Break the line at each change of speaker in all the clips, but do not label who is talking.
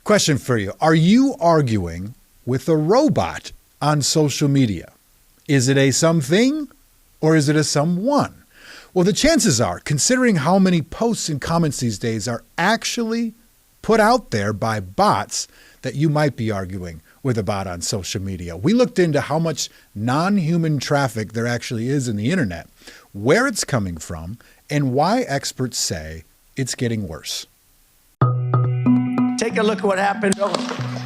Question for you. Are you arguing with a robot on social media? Is it a something or is it a someone? Well, the chances are, considering how many posts and comments these days are actually put out there by bots, that you might be arguing with a bot on social media. We looked into how much non-human traffic there actually is in the internet, where it's coming from, and why experts say it's getting worse.
Take a look at what happened.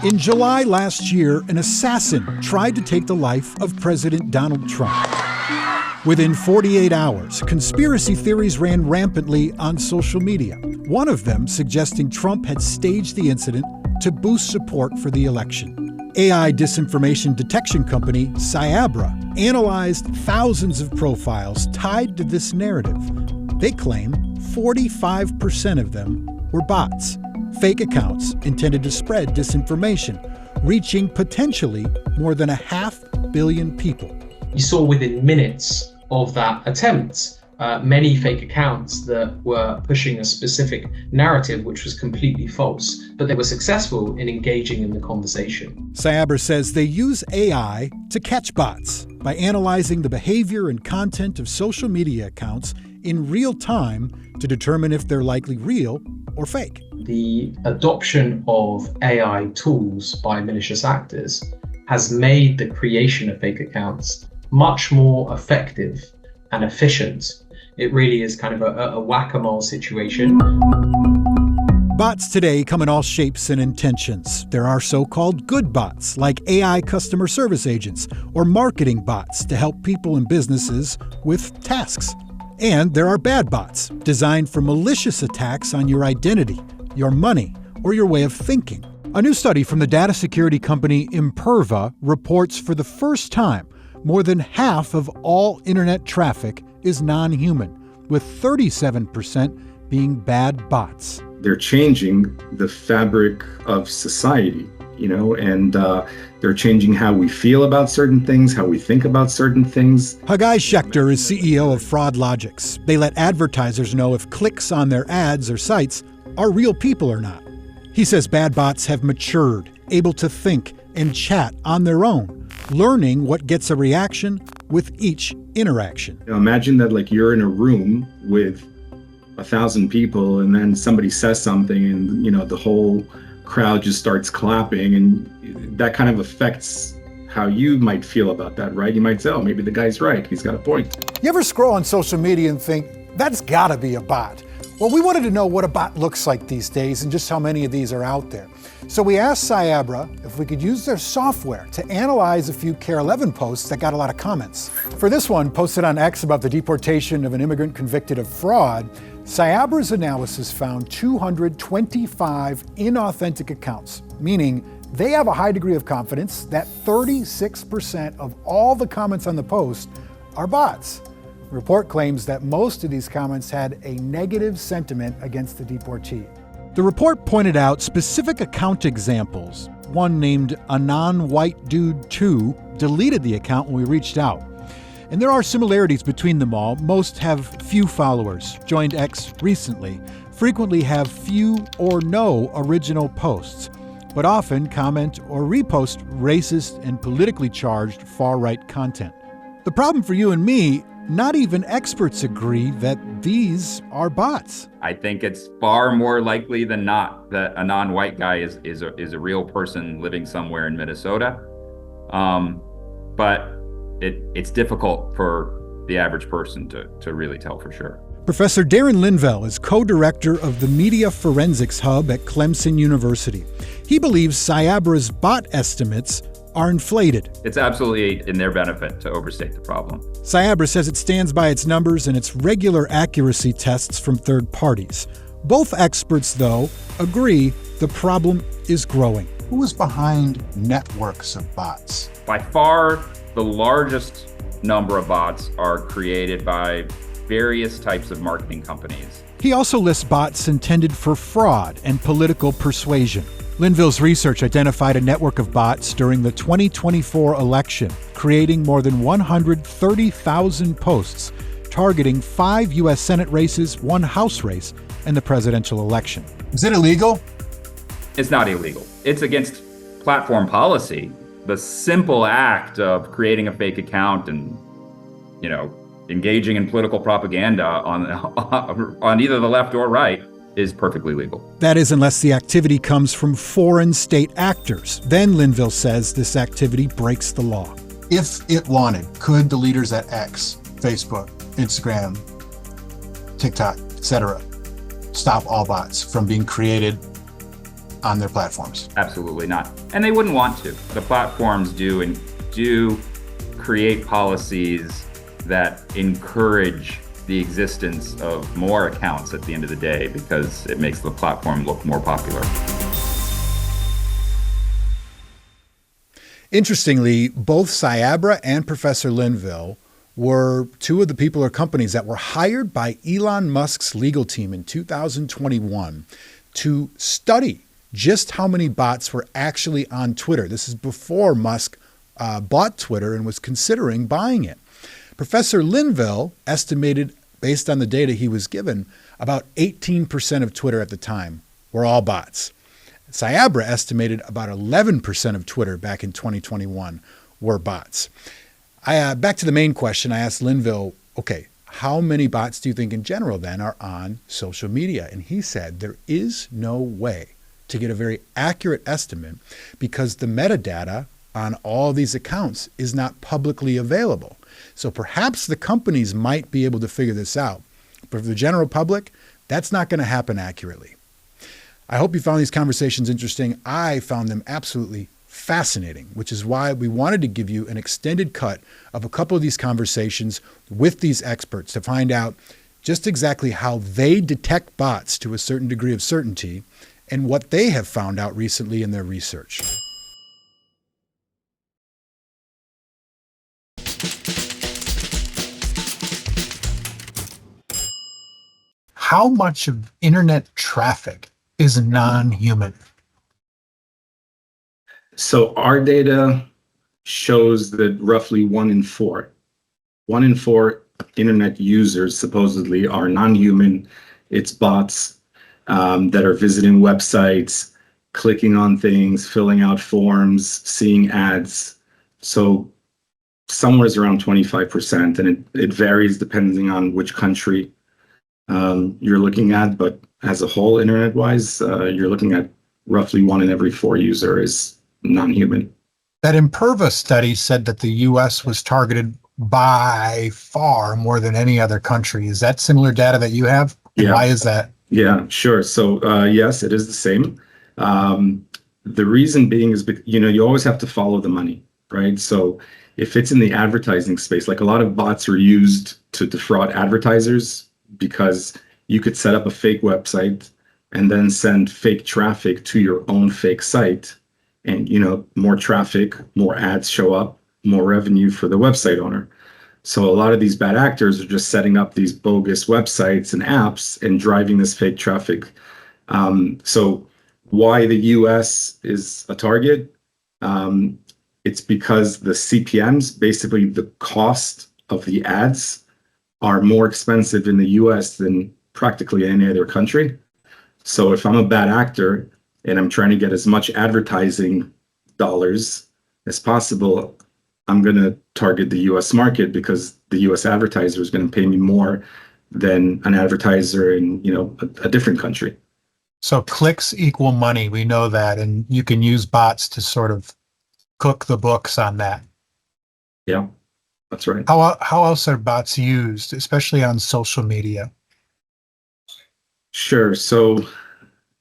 In July last year, an assassin tried to take the life of President Donald Trump. Within 48 hours, conspiracy theories ran rampantly on social media. One of them suggesting Trump had staged the incident to boost support for the election. AI disinformation detection company Cyabra analyzed thousands of profiles tied to this narrative. They claim 45% of them were bots, fake accounts intended to spread disinformation, reaching potentially more than 500 million people.
You saw within minutes of that attempt, many fake accounts that were pushing a specific narrative which was completely false, but they were successful in engaging in the conversation.
Cyabra says they use AI to catch bots by analyzing the behavior and content of social media accounts in real time to determine if they're likely real or fake.
The adoption of AI tools by malicious actors has made the creation of fake accounts much more effective and efficient. It really is kind of a whack-a-mole situation.
Bots today come in all shapes and intentions. There are so-called good bots, like AI customer service agents, or marketing bots to help people and businesses with tasks. And there are bad bots, designed for malicious attacks on your identity, your money, or your way of thinking. A new study from the data security company Imperva reports for the first time more than half of all internet traffic is non-human, with 37% being bad bots.
They're changing the fabric of society, and they're changing how we feel about certain things, how we think about certain things.
Hagai Schechter is CEO of FraudLogix. They let advertisers know if clicks on their ads or sites are real people or not. He says bad bots have matured, able to think and chat on their own, learning what gets a reaction with each interaction.
Imagine that you're in a room with 1,000 people and then somebody says something and the whole crowd just starts clapping, and that kind of affects how you might feel about that, right? You might say, oh, maybe the guy's right. He's got a point.
You ever scroll on social media and think, that's gotta be a bot? Well, we wanted to know what a bot looks like these days and just how many of these are out there. So we asked Cyabra if we could use their software to analyze a few KARE 11 posts that got a lot of comments. For this one, posted on X about the deportation of an immigrant convicted of fraud, Cyabra's analysis found 225 inauthentic accounts, meaning they have a high degree of confidence that 36% of all the comments on the post are bots. The report claims that most of these comments had a negative sentiment against the deportee. The report pointed out specific account examples. One named Anon White Dude 2 deleted the account when we reached out. And there are similarities between them all. Most have few followers, joined X recently, frequently have few or no original posts, but often comment or repost racist and politically charged far-right content. The problem for you and me, not even experts agree that these are bots.
I think it's far more likely than not that a non-white guy is a real person living somewhere in Minnesota. But it's difficult for the average person to really tell for sure.
Professor Darren Linville is co-director of the Media Forensics Hub at Clemson University. He believes Cyabra's bot estimates are inflated.
It's absolutely in their benefit to overstate the problem.
Cyabra says it stands by its numbers and its regular accuracy tests from third parties. Both experts, though, agree the problem is growing. Who is behind networks of bots?
By far, the largest number of bots are created by various types of marketing companies.
He also lists bots intended for fraud and political persuasion. Linville's research identified a network of bots during the 2024 election, creating more than 130,000 posts targeting 5 U.S. Senate races, 1 House race, and the presidential election. Is it illegal?
It's not illegal. It's against platform policy. The simple act of creating a fake account and, engaging in political propaganda on either the left or right is perfectly legal.
That is, unless the activity comes from foreign state actors. Then Linville says this activity breaks the law. If it wanted, could the leaders at X, Facebook, Instagram, TikTok, etc., stop all bots from being created on their platforms?
Absolutely not. And they wouldn't want to. The platforms do create policies that encourage the existence of more accounts at the end of the day because it makes the platform look more popular.
Interestingly, both Cyabra and Professor Linville were two of the people or companies that were hired by Elon Musk's legal team in 2021 to study just how many bots were actually on Twitter. This is before Musk bought Twitter and was considering buying it. Professor Linville estimated, based on the data he was given, about 18% of Twitter at the time were all bots. Cyabra estimated about 11% of Twitter back in 2021 were bots. Back to the main question, I asked Linville, okay, how many bots do you think in general then are on social media? And he said there is no way to get a very accurate estimate because the metadata on all these accounts is not publicly available. So perhaps the companies might be able to figure this out. But for the general public, that's not going to happen accurately. I hope you found these conversations interesting. I found them absolutely fascinating, which is why we wanted to give you an extended cut of a couple of these conversations with these experts to find out just exactly how they detect bots to a certain degree of certainty and what they have found out recently in their research. How much of internet traffic is non-human?
So our data shows that roughly 1 in 4 internet users supposedly are non-human. It's bots that are visiting websites, clicking on things, filling out forms, seeing ads. So somewhere around 25%, and it varies depending on which country you're looking at, but as a whole, internet-wise, you're looking at roughly 1 in every 4 user is non-human.
That Imperva study said that the U.S. was targeted by far more than any other country. Is that similar data that you have?
Yeah.
Why is that?
Yeah, sure. So yes, it is the same. The reason being is, you always have to follow the money, right? So if it's in the advertising space, like a lot of bots are used to defraud advertisers because you could set up a fake website and then send fake traffic to your own fake site. And, more traffic, more ads show up, more revenue for the website owner. So a lot of these bad actors are just setting up these bogus websites and apps and driving this fake traffic. So why the US is a target? It's because the CPMs, basically the cost of the ads, are more expensive in the US than practically any other country. So if I'm a bad actor and I'm trying to get as much advertising dollars as possible, I'm going to target the US market because the US advertiser is going to pay me more than an advertiser in, a different country.
So clicks equal money. We know that, and you can use bots to sort of cook the books on that.
Yeah, that's right.
How else are bots used, especially on social media?
Sure. So,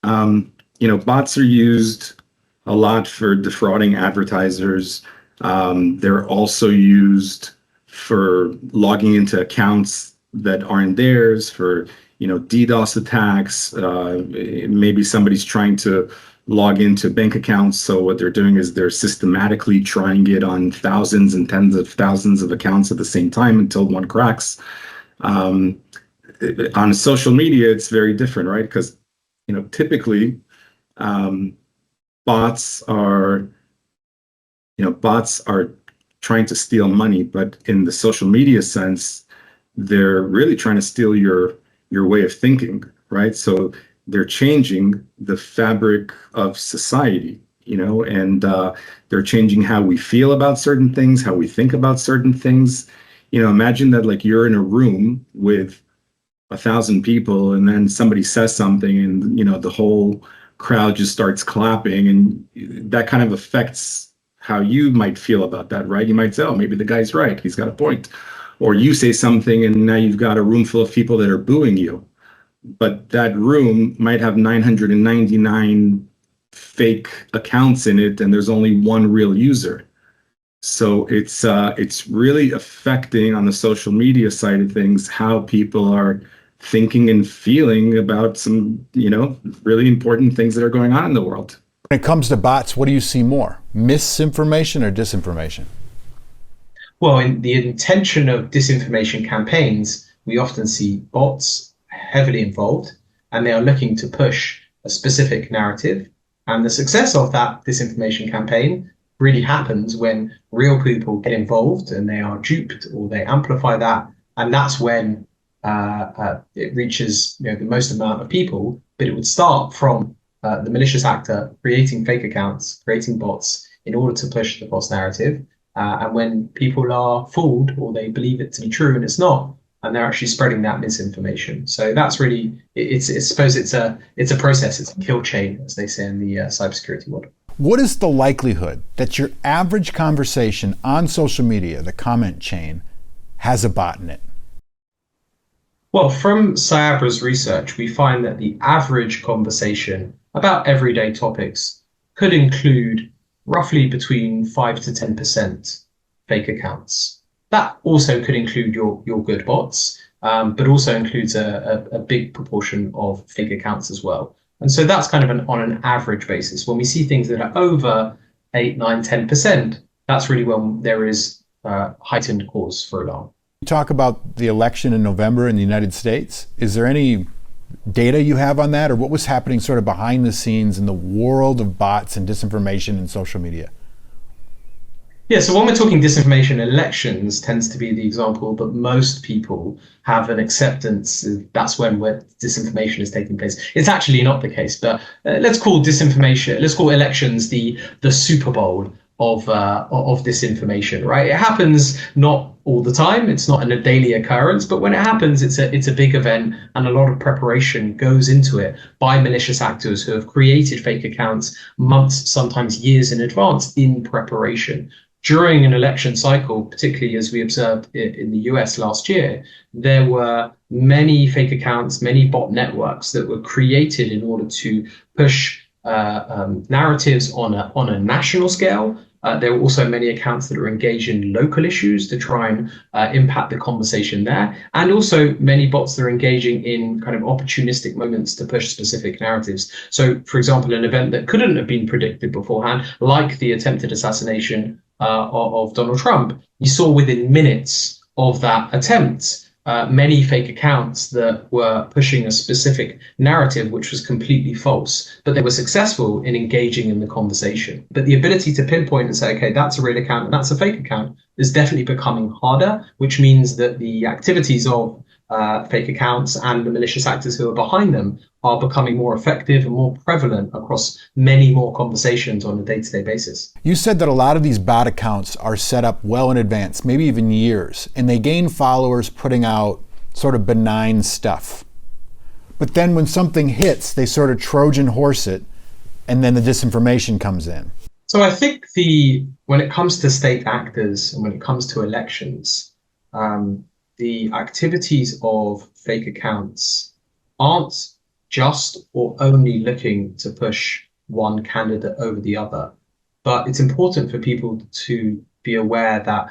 bots are used a lot for defrauding advertisers. They're also used for logging into accounts that aren't theirs, for, DDoS attacks. Maybe somebody's trying to log into bank accounts. So what they're doing is they're systematically trying it on thousands and tens of thousands of accounts at the same time until one cracks. On social media, it's very different, right? Because, typically bots are trying to steal money, but in the social media sense, they're really trying to steal your way of thinking, right? So they're changing the fabric of society, and they're changing how we feel about certain things, how we think about certain things. Imagine that like you're in a room with 1,000 people and then somebody says something and the whole crowd just starts clapping, and that kind of affects how you might feel about that, right? You might say, oh, maybe the guy's right, he's got a point. Or you say something and now you've got a room full of people that are booing you, but that room might have 999 fake accounts in it and there's only one real user. So it's really affecting on the social media side of things how people are thinking and feeling about some, really important things that are going on in the world.
When it comes to bots, what do you see more? Misinformation or disinformation?
Well, in the intention of disinformation campaigns, we often see bots heavily involved, and they are looking to push a specific narrative. And the success of that disinformation campaign really happens when real people get involved and they are duped or they amplify that. And that's when it reaches the most amount of people. But it would start from the malicious actor creating fake accounts, creating bots in order to push the false narrative. And when people are fooled or they believe it to be true and it's not, and they're actually spreading that misinformation. So that's really, I suppose it's a process, it's a kill chain, as they say in the cybersecurity world.
What is the likelihood that your average conversation on social media, the comment chain, has a bot in it?
Well, from Cyabra's research, we find that the average conversation about everyday topics could include roughly between 5 to 10% fake accounts. That also could include your good bots, but also includes a big proportion of fake accounts as well. And so that's kind of on an average basis. When we see things that are over 8, 9, 10%, that's really when there is heightened cause for alarm.
You talk about the election in November in the United States. Is there any data you have on that, or what was happening sort of behind the scenes in the world of bots and disinformation and social media?
Yeah, so when we're talking disinformation, elections tends to be the example that most people have an acceptance. That's when disinformation is taking place. It's actually not the case, but let's call elections the Super Bowl of disinformation, right? It happens not all the time. It's not a daily occurrence, but when it happens, it's a big event, and a lot of preparation goes into it by malicious actors who have created fake accounts months, sometimes years in advance in preparation. During an election cycle, particularly as we observed in the US last year, there were many fake accounts, many bot networks that were created in order to push narratives on a national scale. There were also many accounts that are engaged in local issues to try and impact the conversation there. And also many bots that are engaging in kind of opportunistic moments to push specific narratives. So, for example, an event that couldn't have been predicted beforehand, like the attempted assassination of Donald Trump, you saw within minutes of that attempt many fake accounts that were pushing a specific narrative which was completely false, but they were successful in engaging in the conversation. But the ability to pinpoint and say, okay, that's a real account and that's a fake account is definitely becoming harder, which means that the activities of fake accounts and the malicious actors who are behind them are becoming more effective and more prevalent across many more conversations on a day-to-day basis.
You said that a lot of these bot accounts are set up well in advance, maybe even years, and they gain followers putting out sort of benign stuff. But then when something hits, they sort of Trojan horse it, and then the disinformation comes in.
So I think when it comes to state actors and when it comes to elections, the activities of fake accounts aren't just or only looking to push one candidate over the other. But it's important for people to be aware that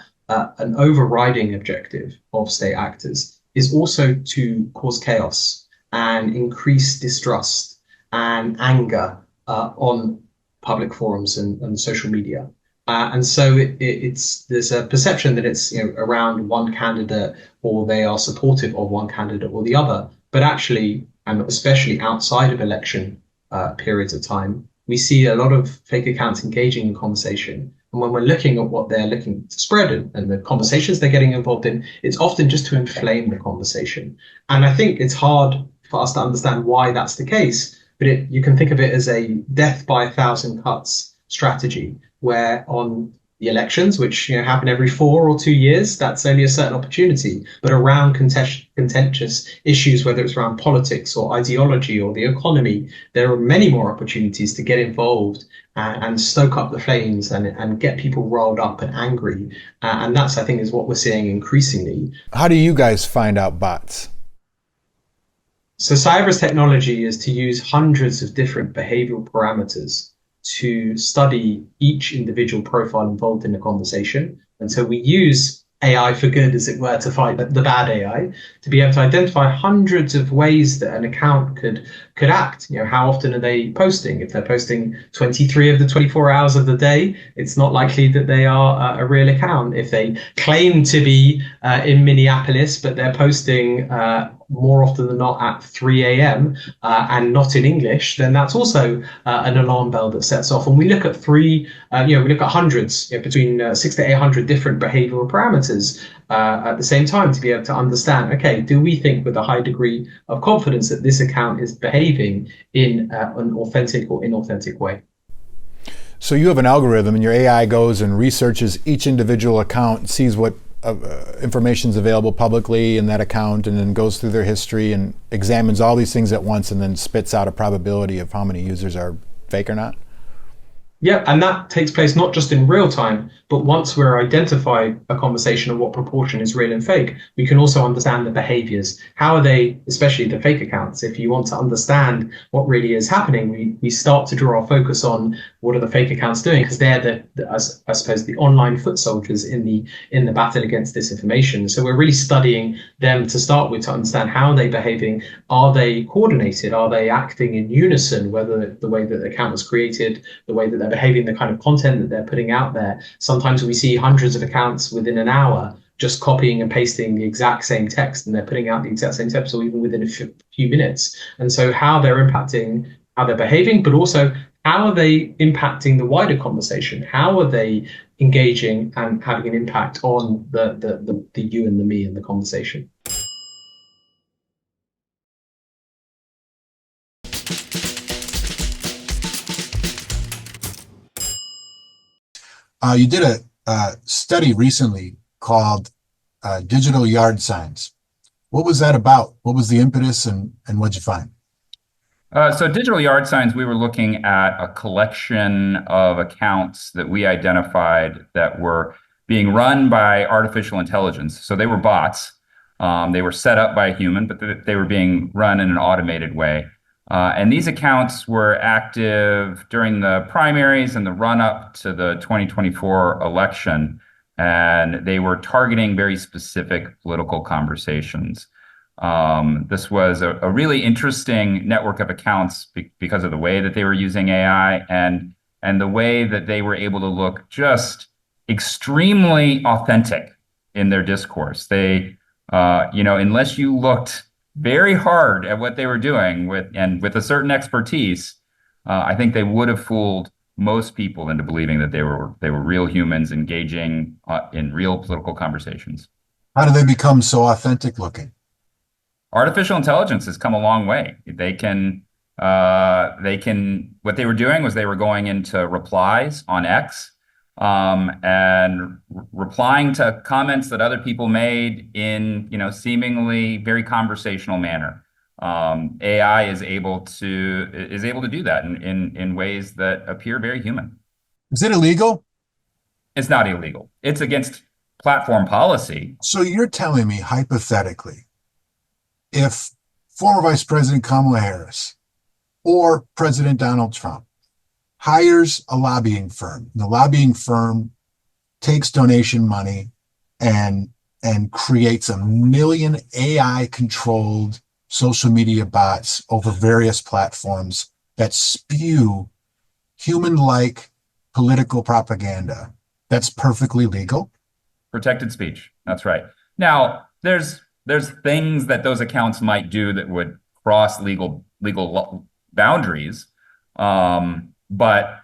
an overriding objective of state actors is also to cause chaos and increase distrust and anger on public forums and social media. And so there's a perception that it's around one candidate, or they are supportive of one candidate or the other. But actually, and especially outside of election periods of time, we see a lot of fake accounts engaging in conversation. And when we're looking at what they're looking to spread and the conversations they're getting involved in, it's often just to inflame the conversation. And I think it's hard for us to understand why that's the case. But you can think of it as a death by a thousand cuts strategy, where on the elections, which happen every 4 or 2 years, that's only a certain opportunity. But around contentious issues, whether it's around politics or ideology or the economy, there are many more opportunities to get involved and stoke up the flames and get people riled up and angry. And that's, I think, is what we're seeing increasingly.
How do you guys find out bots?
So Cyabra's technology is to use hundreds of different behavioral parameters to study each individual profile involved in the conversation. And so we use AI for good, as it were, to fight the bad AI, to be able to identify hundreds of ways that an account could act. How often are they posting? If they're posting 23 of the 24 hours of the day, it's not likely that they are a real account. If they claim to be in Minneapolis, but they're posting more often than not at 3 a.m. And not in English, then that's also an alarm bell that sets off. And we look at we look at hundreds, between 600 to 800 different behavioral parameters at the same time to be able to understand, okay, do we think with a high degree of confidence that this account is behaving in an authentic or inauthentic way?
So you have an algorithm and your AI goes and researches each individual account, sees what information is available publicly in that account, and then goes through their history and examines all these things at once and then spits out a probability of how many users are fake or not?
Yeah, and that takes place not just in real time, but once we're identified a conversation of what proportion is real and fake, we can also understand the behaviors. How are they, especially the fake accounts? If you want to understand what really is happening, we start to draw our focus on what are the fake accounts doing, because they're I suppose the online foot soldiers in the battle against disinformation. So we're really studying them to start with to understand how are they behaving. Are they coordinated? Are they acting in unison? Whether the way that the account was created, the way that they're behaving, the kind of content that they're putting out there. Sometimes we see hundreds of accounts within an hour just copying and pasting the exact same text, and they're putting out the exact same text, or even within a few minutes. And so how they're impacting, how they're behaving, but also how are they impacting the wider conversation? How are they engaging and having an impact on the you and the me in the conversation?
You did a study recently called Digital Yard Signs. What was that about? What was the impetus, and what'd you find?
So Digital Yard Signs, we were looking at a collection of accounts that we identified that were being run by artificial intelligence. So they were bots. They were set up by a human, but they were being run in an automated way. And these accounts were active during the primaries and the run-up to the 2024 election, and they were targeting very specific political conversations. This was a really interesting network of accounts because of the way that they were using AI and the way that they were able to look just extremely authentic in their discourse. They, unless you looked very hard at what they were doing with a certain expertise, I think they would have fooled most people into believing that they were real humans engaging in real political conversations.
How do they become so authentic looking?
Artificial intelligence has come a long way. What they were doing was they were going into replies on X, and replying to comments that other people made in, seemingly very conversational manner. AI is able to do that in ways that appear very human.
Is it illegal?
It's not illegal. It's against platform policy.
So you're telling me, hypothetically, if former Vice President Kamala Harris or President Donald Trump hires a lobbying firm, the lobbying firm takes donation money and creates 1 million AI-controlled social media bots over various platforms that spew human-like political propaganda, that's perfectly legal?
Protected speech. That's right. Now, there's things that those accounts might do that would cross legal boundaries. But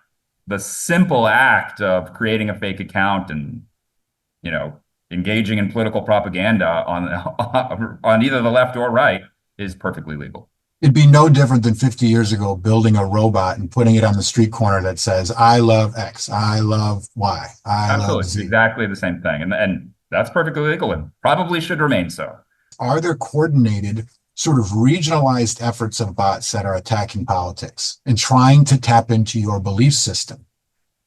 the simple act of creating a fake account and, engaging in political propaganda on either the left or right is perfectly legal.
It'd be no different than 50 years ago building a robot and putting it on the street corner that says, I love X, I love Y, I love
Absolutely. It's
Z.
exactly the same thing. And that's perfectly legal and probably should remain so.
Are there coordinated, sort of regionalized efforts of bots that are attacking politics and trying to tap into your belief system?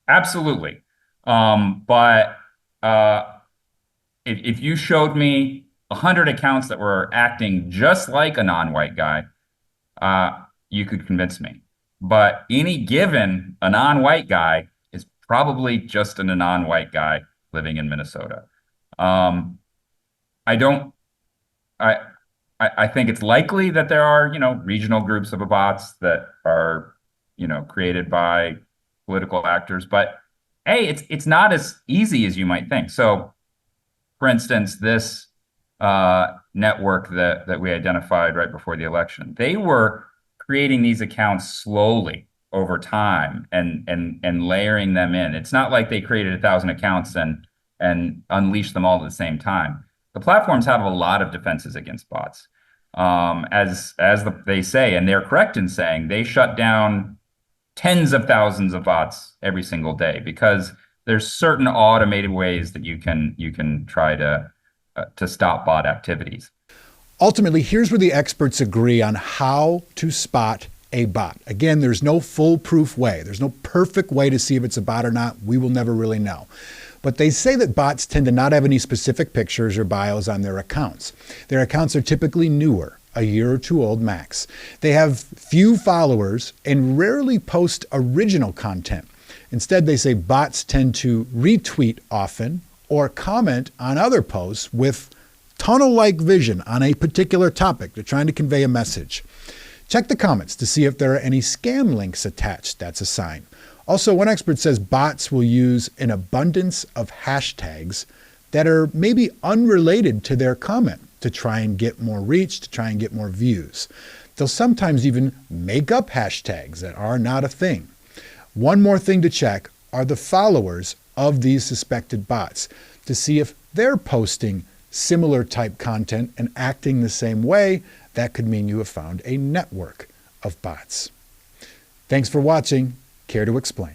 Absolutely. But if you showed me 100 accounts that were acting just like a non-white guy, you could convince me. But any given a non-white guy is probably just a non-white guy living in Minnesota. I don't. I think it's likely that there are, regional groups of bots that are, created by political actors. But hey, it's not as easy as you might think. So, for instance, this network that we identified right before the election, they were creating these accounts slowly over time and layering them in. It's not like they created 1,000 accounts and unleashed them all at the same time. The platforms have a lot of defenses against bots, they say, and they're correct in saying they shut down tens of thousands of bots every single day because there's certain automated ways that you can try to stop bot activities.
Ultimately, here's where the experts agree on how to spot a bot. Again, there's no foolproof way. There's no perfect way to see if it's a bot or not. We will never really know. But they say that bots tend to not have any specific pictures or bios on their accounts. Their accounts are typically newer, a year or two old max. They have few followers and rarely post original content. Instead, they say bots tend to retweet often or comment on other posts with tunnel-like vision on a particular topic. They're trying to convey a message. Check the comments to see if there are any scam links attached. That's a sign. Also, one expert says bots will use an abundance of hashtags that are maybe unrelated to their comment to try and get more reach, to try and get more views. They'll sometimes even make up hashtags that are not a thing. One more thing to check are the followers of these suspected bots to see if they're posting similar type content and acting the same way. That could mean you have found a network of bots. Thanks for watching. Care to explain?